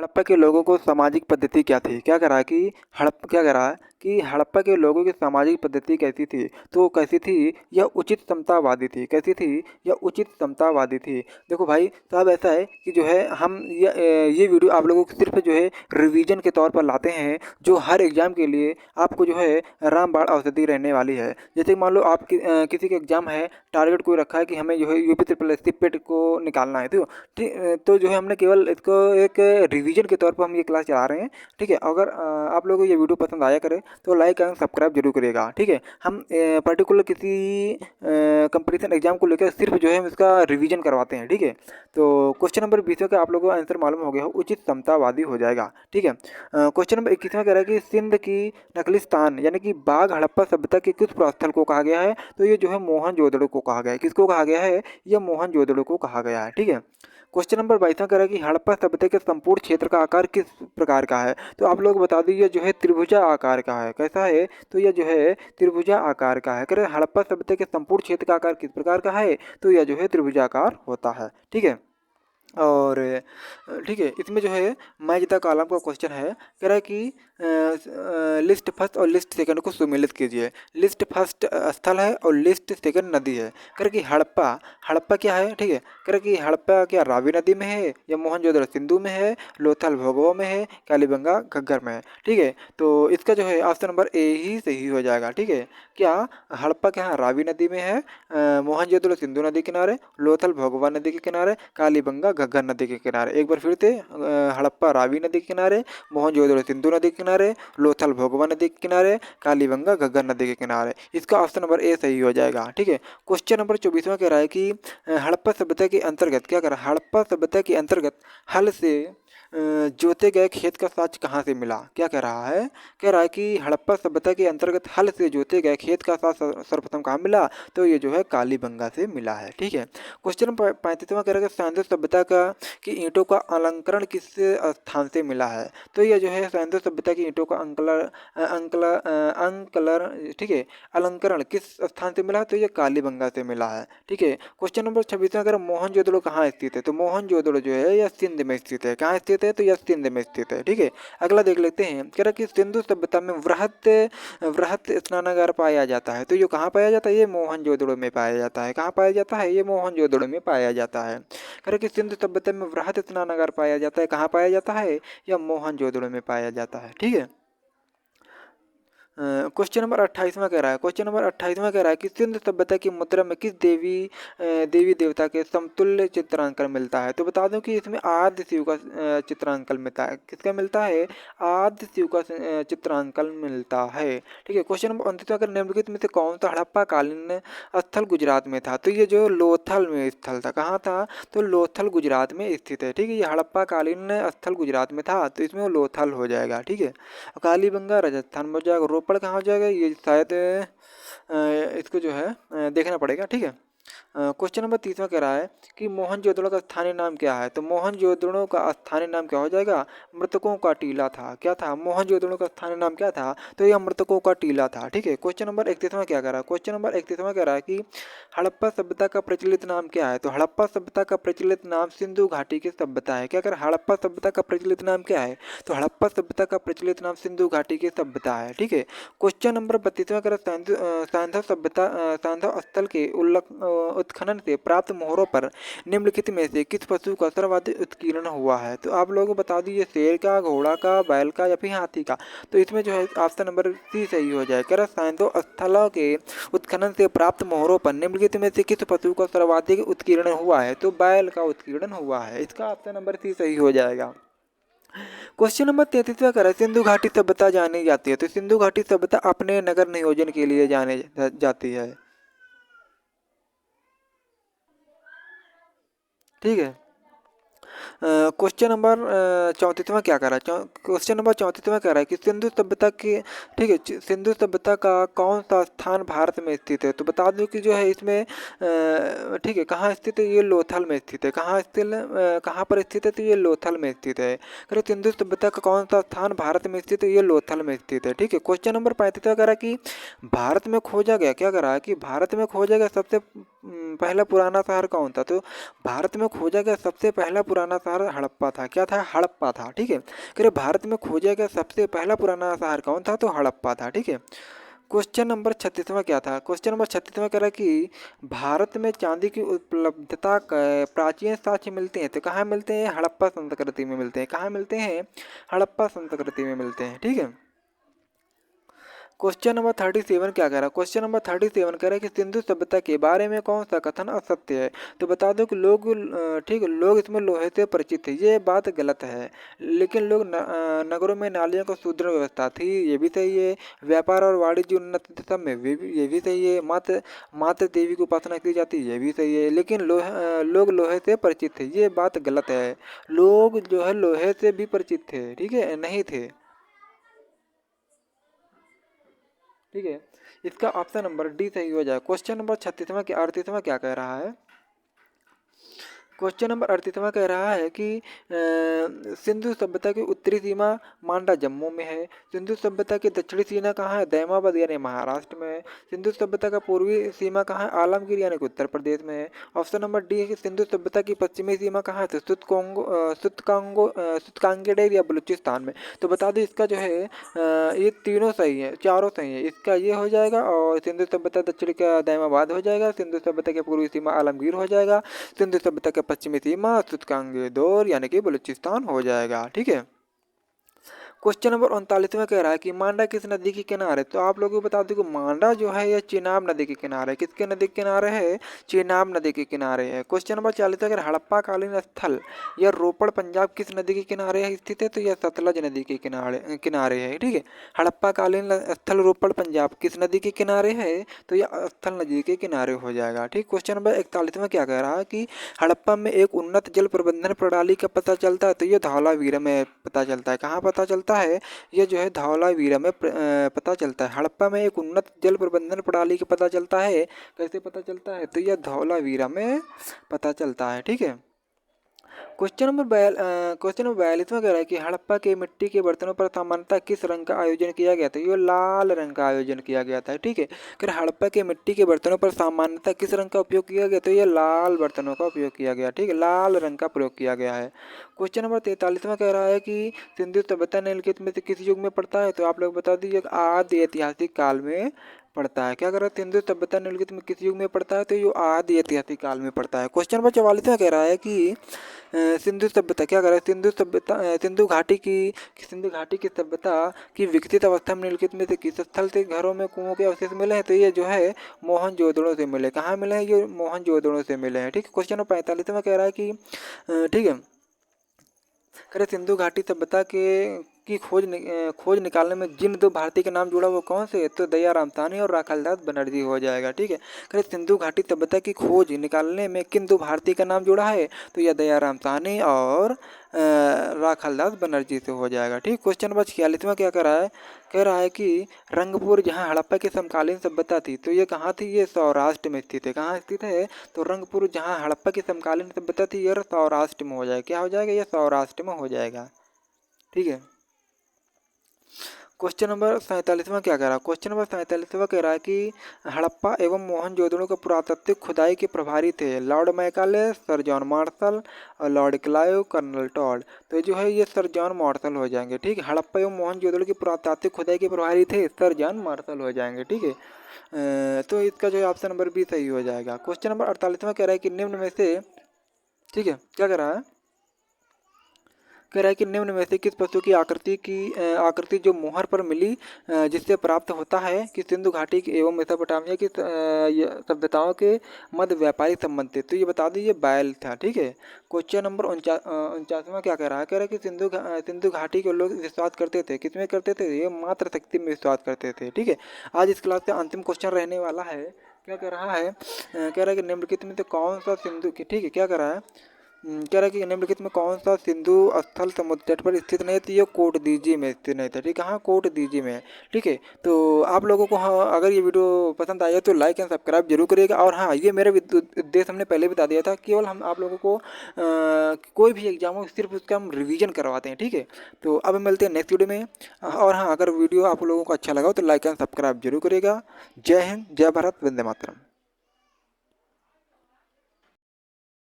हड़प्पा के लोगों को सामाजिक पद्धति क्या थी? क्या कह रहा है कि हड़प्पा के लोगों की सामाजिक पद्धति कैसी थी? तो कैसी थी? यह उचित समतावादी थी। कैसी थी? यह उचित समतावादी थी। देखो भाई साहब, ऐसा है कि जो है हम ये वीडियो आप लोगों को सिर्फ जो है रिवीजन के तौर पर लाते हैं, जो हर एग्जाम के लिए आपको जो है रामबाण औषधि रहने वाली है। जैसे मान लो किसी का एग्जाम है, टारगेट कोई रखा है कि हमें जो है यूपी ट्रिपल एस सी पेट को निकालना है, तो जो है हमने केवल इसको एक रिवीजन के तौर पर हम ये क्लास चला रहे हैं। ठीक है, अगर आप लोगों को ये वीडियो पसंद आया करे तो लाइक एंड सब्सक्राइब जरूर करिएगा। ठीक है, हम पर्टिकुलर किसी कंपटीशन एग्जाम को लेकर सिर्फ जो है हम इसका रिवीजन करवाते हैं। ठीक है, तो क्वेश्चन नंबर 20 का आप लोगों को आंसर मालूम हो गया हो, उचित समतावादी हो जाएगा। ठीक है, क्वेश्चन नंबर 21 कह रहा है कि सिंध की नकलिस्तान यानी कि बाघ हड़प्पा सभ्यता के किस प्रस्थल को कहा गया है? तो ये जो है मोहनजोदड़ो को कहा गया है। किसको कहा गया है? यह मोहनजोदड़ो को कहा गया है। ठीक है, क्वेश्चन नंबर 22 कह रहा है कि हड़प्पा सभ्यता के संपूर्ण क्षेत्र का आकार किस प्रकार का है? तो आप लोग बता दीजिए, जो है त्रिभुजा आकार का है। कैसा है? तो यह जो है त्रिभुजा आकार का है। कह रहे हड़प्पा सभ्यता के संपूर्ण क्षेत्र का आकार किस प्रकार का है? तो यह जो है त्रिभुजाकार होता है। ठीक है, और ठीक है, इसमें जो है मैच द कॉलम का क्वेश्चन है। कह रहा है कि लिस्ट फर्स्ट और लिस्ट सेकंड को सुमेलित कीजिए। लिस्ट फर्स्ट स्थल है और लिस्ट सेकंड नदी है। कह रहा कि हड़प्पा क्या है? ठीक है, कह रहा कि हड़प्पा क्या रावी नदी में है, या मोहनजोदड़ो सिंधु में है, लोथल भोगवा में है, कालीबंगा घग्गर में है? ठीक है, तो इसका जो है ऑप्शन नंबर ए ही सही हो जाएगा। ठीक है, क्या हड़प्पा क्या है? रावी नदी में है, मोहनजोदड़ो सिंधु नदी किनारे, लोथल भोगवा नदी के किनारे, कालीबंगा घग्गर नदी के किनारे। एक बार फिर से, हड़प्पा रावी नदी के किनारे, मोहनजोदड़ो सिंधु नदी के किनारे, लोथल भोगवा नदी के किनारे, कालीबंगा घग्गर नदी के किनारे। इसका ऑप्शन नंबर ए सही हो जाएगा। ठीक है, क्वेश्चन नंबर 24 कह रहा है कि हड़प्पा सभ्यता के अंतर्गत क्या कर रहा है? हड़प्पा सभ्यता के अंतर्गत हल से जोते गए खेत का साक्ष्य कहाँ से मिला? क्या कह रहा है? कह रहा है कि हड़प्पा सभ्यता के अंतर्गत हल से जोते गए खेत का साक्ष्य सर्वप्रथम कहाँ मिला? तो ये जो है कालीबंगा से मिला है। ठीक है, क्वेश्चन नंबर 35 कह रहा है कि सैंधव सभ्यता का की ईंटों का अलंकरण किस स्थान से मिला है? तो ये जो है सैंधव सभ्यता की ईंटों का अंकलर ठीक है, अलंकरण किस स्थान से मिला? तो ये कालीबंगा से मिला है। ठीक है, क्वेश्चन नंबर 26 अगर मोहनजोदड़ो कहाँ स्थित है? तो मोहनजोदड़ो जो है यह सिंध में स्थित है। कहाँ स्थित है? तो यह सिंध में स्थित है। ठीक है, अगला देख लेते हैं। कह रहा कि सिंधु सभ्यता में वृहत वृहत स्नानागार पाया जाता है। तो ये कहाँ पाया जाता है? ये मोहनजोदड़ो में पाया जाता है। कहाँ पाया जाता है? ये मोहनजोदड़ो में पाया जाता है। कह रहा कि सिंधु सभ्यता में वृहत स्नानागार पाया जाता है। कहाँ पाया जाता है? यह मोहनजोदड़ो में पाया जाता है। ठीक है, क्वेश्चन नंबर 28 कह रहा है। क्वेश्चन नंबर 28 कह रहा है कि सिंधु सभ्यता की मुद्रा में किस देवी देवता के समतुल्य चित्रांकन मिलता है? तो बता दूं कि इसमें आद्य शिव का चित्रांकन मिलता है। किसका मिलता है? आद्य शिव का चित्रांकन मिलता है। ठीक है, क्वेश्चन नंबर 29 अगर निम्नलिखित में से कौन सा हड़प्पा कालीन स्थल गुजरात में था? तो ये जो लोथल में स्थल था। कहाँ था? तो लोथल गुजरात में स्थित है। ठीक है, ये हड़प्पा कालीन स्थल गुजरात में था, तो इसमें वो लोथल हो जाएगा। ठीक है, कालीबंगा राजस्थान में हो जाएगा। रोपड़ कहाँ हो जाएगा? ये शायद इसको जो है देखना पड़ेगा। ठीक है, क्वेश्चन नंबर 30 कह रहा है कि मोहनजोदड़ो का स्थानीय नाम क्या है? तो मोहनजोदड़ो का स्थानीय नाम क्या हो जाएगा? मृतकों का टीला था। क्या था? मोहनजोदड़ो का स्थानीय नाम क्या था? तो यह मृतकों का टीला था। ठीक है, क्वेश्चन नंबर 31 क्या कह रहा है? क्वेश्चन नंबर 31 कह रहा है कि हड़प्पा सभ्यता का प्रचलित नाम क्या है? तो हड़प्पा सभ्यता का प्रचलित नाम सिंधु घाटी की सभ्यता है। क्या कर हड़प्पा सभ्यता का प्रचलित नाम क्या है? तो हड़प्पा सभ्यता का प्रचलित नाम सिंधु घाटी की सभ्यता है। ठीक है, क्वेश्चन नंबर 32 कह रहा है सैंधव सभ्यता सैंधव स्थल के उत्खनन से प्राप्त मोहरों पर निम्नलिखित में से किस पशु का सर्वाधिक उत्कीर्ण हुआ है? तो आप लोग बता दीजिए, शेर का, घोड़ा का, बैल का या फिर हाथी का? तो इसमें जो है ऑप्शन नंबर सी सही हो जाएगा। सैंधव स्थलों के उत्खनन से प्राप्त मोहरों पर निम्नलिखित में से किस पशु का सर्वाधिक उत्कीर्ण हुआ है? तो बैल का उत्कीर्ण हुआ है। इसका ऑप्शन नंबर सी सही हो जाएगा। क्वेश्चन नंबर 33 का है सिंधु घाटी सभ्यता जानी जाती है। तो सिंधु घाटी सभ्यता अपने नगर नियोजन के लिए जाने जाती है। ठीक है, क्वेश्चन नंबर 34 क्या कर रहा है? क्वेश्चन नंबर 34 कह रहा है कि सिंधु सभ्यता की ठीक है, सिंधु सभ्यता का कौन सा स्थान भारत में स्थित है? तो बता दूं कि जो है इसमें ठीक है, कहाँ स्थित है? ये लोथल में स्थित है। कहाँ पर स्थित है? तो ये लोथल में स्थित है। कह रहे सिंधु सभ्यता का कौन सा स्थान भारत में स्थित है? ये लोथल में स्थित है। ठीक है, क्वेश्चन नंबर 35 कह रहा है कि भारत में खोजा गया क्या कर रहा है? कि भारत में खोजा गया सबसे पहला पुराना शहर कौन था? तो भारत में खोजा गया सबसे पहला पुराना शहर हड़प्पा था। क्या था? हड़प्पा था। ठीक है, कह रहे भारत में खोजा गया सबसे पहला पुराना शहर कौन था? तो हड़प्पा था। ठीक है, क्वेश्चन नंबर 36वां क्या था? क्वेश्चन नंबर 36वां कह रहा है कि भारत में चांदी की उपलब्धता प्राचीन साक्ष्य मिलते हैं, तो कहाँ मिलते हैं? हड़प्पा संस्कृति में मिलते हैं। कहाँ मिलते हैं? हड़प्पा संस्कृति में मिलते हैं। ठीक है, क्वेश्चन नंबर 37 क्या कह रहा है? क्वेश्चन नंबर 37 कह रहा है कि सिंधु सभ्यता के बारे में कौन सा कथन असत्य है? तो बता दो कि लोग ठीक है, लोग इसमें लोहे से परिचित थे, ये बात गलत है। लेकिन लोग नगरों में नालियों को सुदृढ़ व्यवस्था थी, ये भी सही है। व्यापार और वाणिज्य उन्नत थे सब में, ये भी सही है। मात्र मात्र देवी की उपासना की जाती है, ये भी सही है। लेकिन लोग लोहे से परिचित थे, ये बात गलत है। लोग जो है लोहे से भी परिचित थे, ठीक है, नहीं थे। ठीक है, इसका ऑप्शन नंबर डी सही हो जाए। क्वेश्चन नंबर 36वां क्या 38वां क्या कह रहा है? क्वेश्चन नंबर 38वां कह रहा है कि सिंधु सभ्यता की उत्तरी सीमा मांडा जम्मू में है। सिंधु सभ्यता की दक्षिणी सीमा कहाँ है? दैमाबाद यानी महाराष्ट्र में है। सिंधु सभ्यता का पूर्वी सीमा कहाँ है? आलमगीर यानी कि उत्तर प्रदेश में है। ऑप्शन नंबर डी है कि सिंधु सभ्यता की पश्चिमी सीमा कहाँ है? तो सुतकांगेडेर या बलूचिस्तान में। तो बता दो इसका जो है ये तीनों सही है, चारों सही है। इसका ये हो जाएगा, और सिंधु सभ्यता दक्षिण का दैमाबाद हो जाएगा, सिंधु सभ्यता की पूर्वी सीमा आलमगीर हो जाएगा, सिंधु सभ्यता का पश्चिमी सीमा सुतकांगेदोर यानी कि बलूचिस्तान हो जाएगा। ठीक है, क्वेश्चन नंबर 39वां कह रहा है कि मांडा किस नदी के किनारे? तो आप लोगों को बता दूं कि मांडा जो है यह चेनाब नदी के किनारे है। किसके नदी के किनारे है? चेनाब नदी के किनारे है। क्वेश्चन नंबर 40 अगर हड़प्पा कालीन स्थल यह रोपड़ पंजाब किस नदी के किनारे है स्थित है? तो यह सतलज नदी के किनारे किनारे है। ठीक है, हड़प्पा कालीन स्थल रोपड़ पंजाब किस नदी के किनारे है? तो यह स्थल नदी के किनारे हो जाएगा। ठीक, क्वेश्चन नंबर 41वां क्या कह रहा है कि हड़प्पा में एक उन्नत जल प्रबंधन प्रणाली का पता चलता है? तो यह धौलावीरा में पता चलता है। कहाँ पता चलता है? यह जो है धौलावीरा में पता चलता है। हड़प्पा में एक उन्नत जल प्रबंधन प्रणाली का पता चलता है। कैसे पता चलता है? तो यह धौलावीरा में पता चलता है। ठीक है, क्वेश्चन नंबर 42वां कह रहा है कि हड़प्पा के मिट्टी के बर्तनों पर सामान्यतः किस रंग का आयोजन किया गया था? ये लाल रंग का आयोजन किया गया था। ठीक है, फिर हड़प्पा के मिट्टी के बर्तनों पर सामान्यतः किस रंग का उपयोग किया गया? तो ये लाल बर्तनों का उपयोग किया गया। ठीक है, लाल रंग का प्रयोग किया गया है। क्वेश्चन नंबर 43वां कह रहा है कि सिंधु सभ्यता निम्नलिखित में से किस युग में पड़ता है? तो आप लोग बता दीजिए आदि ऐतिहासिक काल में पड़ता है। क्या कर रहा है? सिंधु सभ्यता निम्नलिखित में किस युग में पड़ता है? तो ये आदि ऐतिहासिक काल में पड़ता है। क्वेश्चन नंबर 44वां कह रहा है कि सिंधु सभ्यता क्या कर रहा है? सिंधु घाटी की सभ्यता की विकसित अवस्था में निम्नलिखित में से किस स्थल से घरों में कुओं के अवशेष मिले हैं? तो ये जो है मोहनजोदड़ो से मिले। कहाँ मिले हैं? ये मोहनजोदड़ो से मिले हैं। ठीक है, क्वेश्चन नंबर 45वां कह रहा है कि ठीक है, करे सिंधु घाटी सभ्यता के की खोज निकालने में जिन दो भारतीय के नाम जुड़ा वो कौन से? तो दयाराम साहनी और राखालदास बनर्जी हो जाएगा। ठीक है, करे सिंधु घाटी सभ्यता की खोज निकालने में किन दो भारतीय का नाम जुड़ा है? तो यह दयाराम साहनी और राखालदास बनर्जी से हो जाएगा। ठीक, क्वेश्चन नंबर 46वां क्या कर रहा है? कह रहा है कि रंगपुर जहाँ हड़प्पा की समकालीन सभ्यता थी, तो ये कहाँ थी? ये सौराष्ट्र में स्थित है। कहाँ स्थित है? तो रंगपुर जहाँ हड़प्पा की समकालीन सभ्यता थी ये सौराष्ट्र में हो जाएगा। क्या हो जाएगा? ये सौराष्ट्र में हो जाएगा। ठीक है, क्वेश्चन नंबर 47वां क्या कह रहा है? क्वेश्चन नंबर 47वां कह रहा है कि हड़प्पा एवं मोहनजोदड़ो के पुरातात्विक खुदाई के प्रभारी थे Lord Macaulay, sir John Marshall और लॉर्ड क्लाइव, कर्नल टॉड। तो जो है ये सर जॉन मार्शल हो जाएंगे। ठीक है, हड़प्पा एवं मोहनजोदड़ो की पुरातात्विक खुदाई के प्रभारी थे सर जॉन मार्शल हो जाएंगे। ठीक है, तो इसका जो है ऑप्शन नंबर बी सही हो जाएगा। क्वेश्चन नंबर 48वां कह रहा है कि निम्न में से ठीक है क्या कह रहा है? कह रहा है कि निम्न में से किस पशु की आकृति जो मोहर पर मिली जिससे प्राप्त होता है कि सिंधु घाटी की एवं मेसोपोटामिया की सभ्यताओं के मध्य व्यापारिक संबंध थे? तो ये बता दीजिए बैल था। ठीक है, क्वेश्चन नंबर 49वां क्या कह रहा है? कह रहा है कि सिंधु घाटी के लोग विश्वास करते थे, किसमें करते थे? ये मात्र शक्ति में विश्वास करते थे। ठीक है, आज इस क्लास का अंतिम क्वेश्चन रहने वाला है। क्या कह रहा है? कह रहा है कि निम्नलिखित में से कौन सा सिंधु की ठीक है क्या कह रहा है? कह रहा है कि निम्नलिखित में कौन सा सिंधु स्थल समुद्र तट पर स्थित नहीं थी? ये कोट दीजी में स्थित नहीं था। ठीक है, हाँ कोट दीजी में है। ठीक है, तो आप लोगों को हाँ अगर ये वीडियो पसंद आया तो लाइक एंड सब्सक्राइब जरूर करिएगा। और हाँ ये मेरा उद्देश्य हमने पहले बता दिया था, केवल हम आप लोगों को कोई भी एग्जाम हो सिर्फ उसका हम रिवीजन करवाते हैं। ठीक है, तो अब मिलते हैं नेक्स्ट वीडियो में। और हाँ अगर वीडियो आप लोगों को अच्छा लगा तो लाइक एंड सब्सक्राइब जरूर करिएगा। जय हिंद, जय भारत, वंदे मातरम।